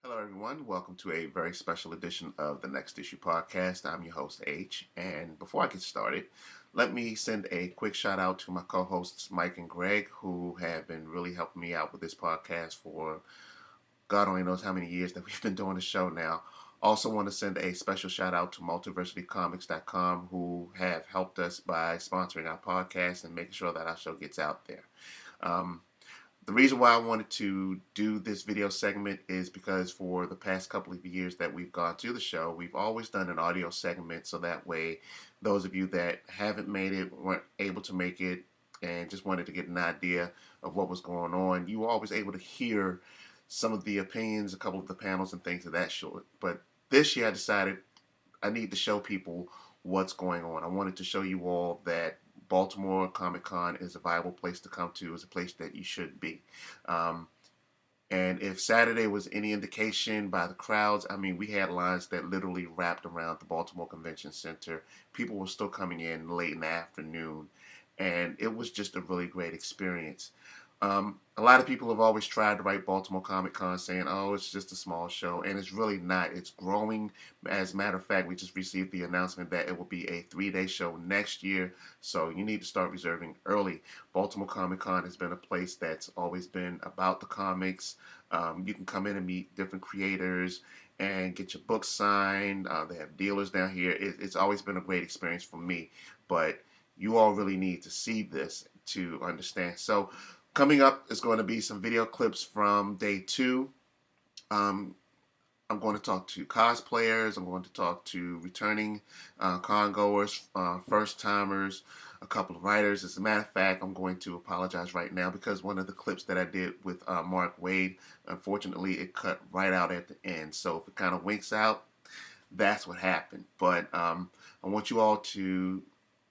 Hello, everyone. Welcome to a very special edition of the Next Issue Podcast. I'm your host, H. And before I get started, let me send a quick shout out to my co hosts, Mike and Greg, who have been really helping me out with this podcast for God only knows how many years that we've been doing the show now. Also, want to send a special shout out to multiversitycomics.com, who have helped us by sponsoring our podcast and making sure that our show gets out there. Um, the reason why I wanted to do this video segment is because for the past couple of years that we've gone to the show, we've always done an audio segment, so that way those of you that haven't made it, weren't able to make it, and just wanted to get an idea of what was going on, you were always able to hear some of the opinions, a couple of the panels and things of that sort. But this year I decided I need to show people what's going on. I wanted to show you all that Baltimore Comic Con is a viable place to come to, is a place that you should be. And if Saturday was any indication by the crowds, I mean, we had lines that literally wrapped around the Baltimore Convention Center. People were still coming in late in the afternoon, and it was just a really great experience. A lot of people have always tried to write Baltimore Comic Con saying, oh, it's just a small show, and it's really not. It's growing. As a matter of fact, we just received the announcement that it will be a 3-day show next year, so you need to start reserving early. Baltimore Comic Con has been a place that's always been about the comics. You can come in and meet different creators and get your books signed. They have dealers down here. It's always been a great experience for me, but you all really need to see this to understand. So coming up is going to be some video clips from day 2. I'm going to talk to cosplayers. I'm going to talk to returning con goers, first timers, a couple of writers. As a matter of fact, I'm going to apologize right now because one of the clips that I did with Mark Wade, unfortunately, it cut right out at the end. So if it kind of winks out, that's what happened. But I want you all to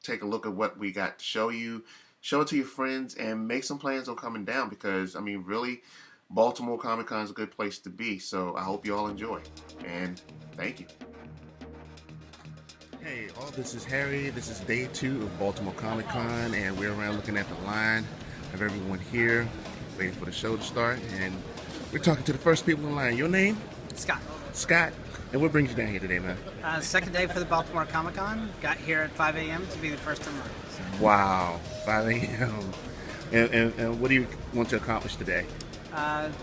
take a look at what we got to show you. Show it to your friends and make some plans on coming down because, I mean, really, Baltimore Comic Con is a good place to be. So I hope you all enjoy. And thank you. Hey, all, this is Harry. This is day 2 of Baltimore Comic Con, and we're around looking at the line of everyone here, waiting for the show to start. And we're talking to the first people in line. Your name? Scott. Scott. And what brings you down here today, man? Second day for the Baltimore Comic Con. Got here at 5 a.m. to be the first in line. So. Wow, 5 a.m. And what do you want to accomplish today?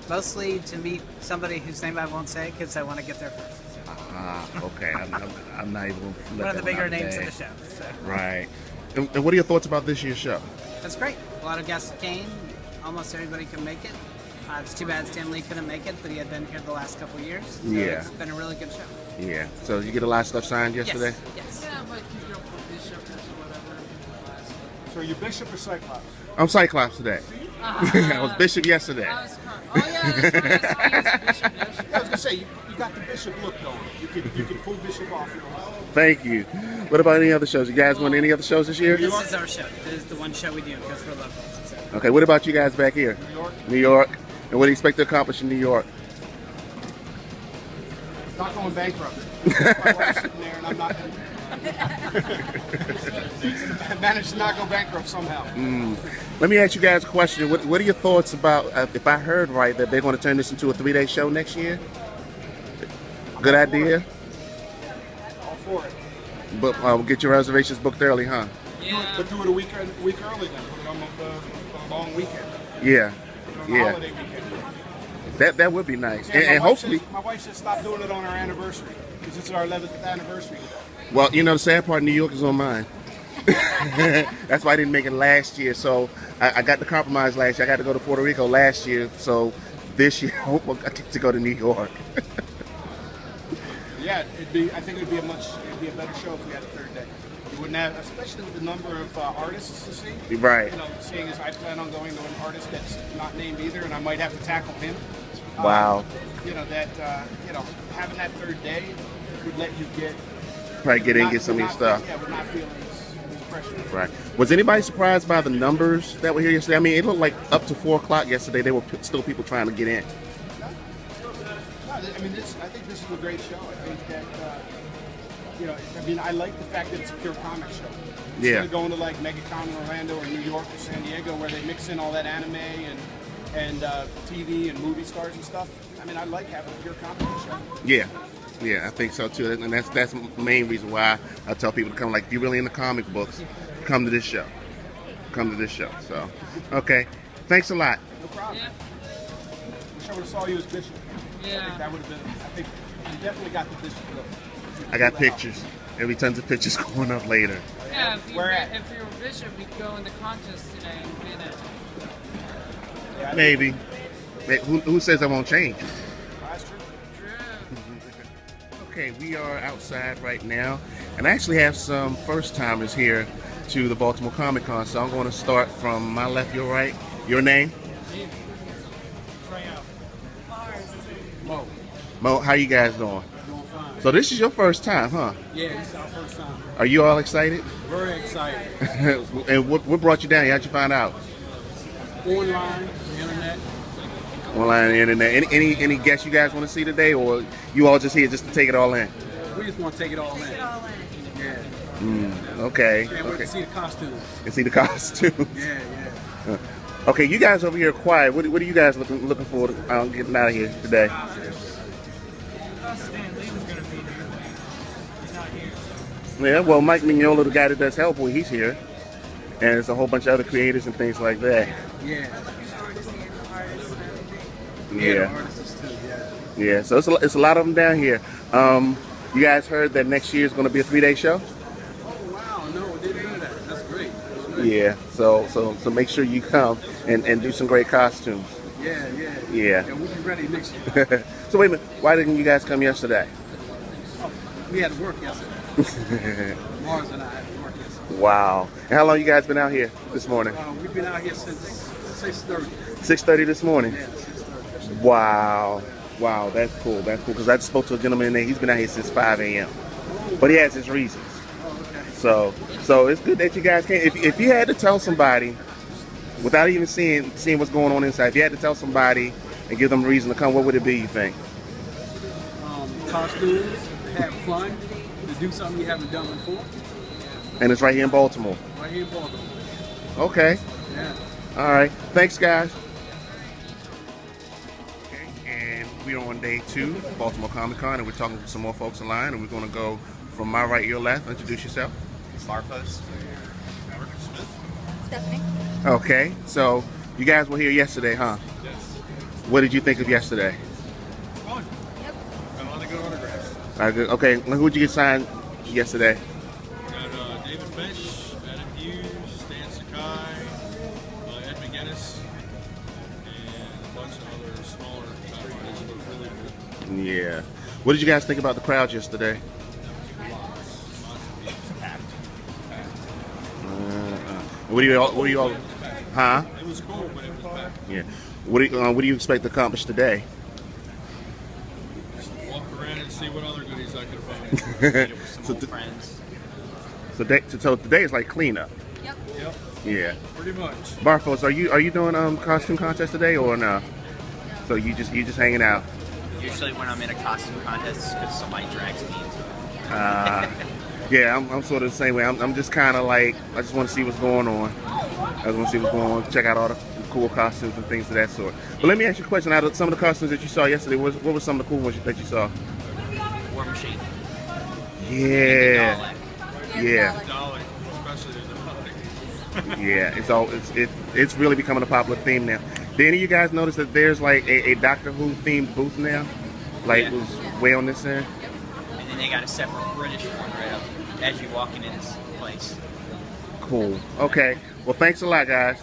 Mostly to meet somebody whose name I won't say because I want to get there first. So. Okay. I'm not even going to let one of the bigger names today. of the show. So. Right. And what are your thoughts about this year's show? That's great. A lot of guests came. Almost everybody can make it. It's too bad Stan Lee couldn't make it, but he had been here the last couple of years. So yeah. It's been a really good show. Yeah. So you get a lot of stuff signed yesterday? Yes. Yeah, but you go for Bishop or whatever. So are you Bishop or Cyclops? I'm Cyclops today. I was Bishop yesterday. Oh, yeah, that's right. I saw you as Bishop yesterday. I was gonna say you got the Bishop look going. You could pull Bishop off. Thank you. What about any other shows? You guys want any other shows this year? This is our show. This is the one show we do because we're local. So. Okay. What about you guys back here? New York. New York. And what do you expect to accomplish in New York? Not going bankrupt. My wife's sitting there, and I'm not. I managed to not go bankrupt somehow. Let me ask you guys a question. What are your thoughts about, if I heard right, that they're going to turn this into a 3-day show next year? Good idea? All for it. But get your reservations booked early, huh? Yeah. But do it a week early then. Put it on the long weekend. Yeah. On the Yeah. holiday weekend. That would be nice. Yeah, And hopefully, my wife said stop doing it on our anniversary because it's our 11th anniversary. well, you know, the sad part, New York is on mine. That's why I didn't make it last year. So I got the compromise last year. I got to go to Puerto Rico last year. So this year, I hope I get to go to New York. Yeah, I think it'd be a better show if we had a third day. You wouldn't have, especially with the number of artists to see. Right. You know, seeing as I plan on going to an artist that's not named either, and I might have to tackle him. Wow. You know that having that third day would let you get Probably get in, get some of your stuff. Yeah, we're not feeling as pressure. Right. Was anybody surprised by the numbers that were here yesterday? I mean, it looked like up to 4 o'clock yesterday, there were still people trying to get in. No, I mean, I think this is a great show. I think that, I mean, I like the fact that it's a pure comic show. Instead Yeah. of going to like MegaCon in Orlando or New York or San Diego where they mix in all that anime and TV and movie stars and stuff, I mean, I like having a pure comedy show. Yeah. Yeah, I think so too, and that's the main reason why I tell people to come. Like, if you're really into comic books, come to this show. Come to this show. So, okay, thanks a lot. No problem. Yeah. Wish I would have saw you as Bishop. I Yeah. think that would have been. I think you definitely got the Bishop look. I got pictures. There'll be tons of pictures going up later. Yeah, if you Where were, at? if you were Bishop, we'd go in the contest today and win it. Yeah, I Maybe. Who says I won't change? think that's true. Okay, we are outside right now, and I actually have some first-timers here to the Baltimore Comic Con, so I'm going to start from my left, your right. Your name? Mo, Mo, how you guys doing? doing fine. So this is your first time, huh? Yeah, this is our first time. Are you all excited? Very excited. And what brought you down here? How'd you find out? Online, the internet. Online on the internet. Any guests you guys want to see today, or you all just here just to take it all in? We just want to take it all in. Yeah. Okay. Can't wait Okay. to see the costumes. And see the costumes. Yeah, yeah. Okay, you guys over here are quiet. What are you guys looking for getting out of here today? Yeah, well, Mike Mignola, the guy that does Hellboy, he's here. And there's a whole bunch of other creators and things like that. Yeah. The Yeah. artists too, yeah. Yeah, so it's a lot of them down here. You guys heard that next year is going to be a 3-day show? Oh wow, no, we didn't know that. That's great. That's great. Yeah, so make sure you come and do some great costumes. Yeah, yeah. Yeah. And we'll be ready next year. So wait a minute, why didn't you guys come yesterday? We had to work yesterday. Mars and I had to work yesterday. Wow. And how long you guys been out here this morning? We've been out here since 6:30. 6:30 this morning? Yeah, 6:30. Wow. Wow, that's cool. That's cool. Because I just spoke to a gentleman in there. He's been out here since 5 a.m. But he has his reasons. Oh, okay. So it's good that you guys came. If you had to tell somebody, without even seeing what's going on inside, if you had to tell somebody and give them a reason to come, what would it be, you think? Costumes, have fun, to do something you haven't done before. And it's right here in Baltimore. Right here in Baltimore. Okay. Yeah. All right. Thanks, guys. Okay, and we're on day 2, Baltimore Comic Con, and we're talking to some more folks in line, and we're going to go from my right, your left. Introduce yourself. Marcos. Stephanie. Okay, so you guys were here yesterday, huh? Yes. What did you think of yesterday? Fun. Yep. Got a lot of good autographs. Okay, who'd you get signed yesterday? Got David Finch, Adam Hughes, Stan Sakai, Ed McGuinness, and a bunch of other smaller artists that were really cool. Yeah. What did you guys think about the crowd yesterday? What do you all, huh? It was cool, but it was packed. Yeah. What do you expect to accomplish today? Just walk around and see what other goodies I could find. so, so today is like cleanup. Yep. Yep, Yeah. pretty much. Barfos, are you doing costume contest today or no? So you just hanging out? Usually when I'm in a costume contest, because somebody drags me into it. Yeah, I'm sort of the same way. I'm just kind of like, I just want to see what's going on. I just want to see what's going on, check out all the cool costumes and things of that sort. But let me ask you a question. Out of some of the costumes that you saw yesterday, what were some of the cool ones that you saw? War Machine. Yeah. Dalek. Yeah. Dolly, especially the Dolly. Yeah, it's really becoming a popular theme now. Did any of you guys notice that there's like a Doctor Who themed booth now? Like, Yeah. it was way on this end? And then they got a separate British one right up as you walk into this place. Cool. Okay. Well, thanks a lot, guys.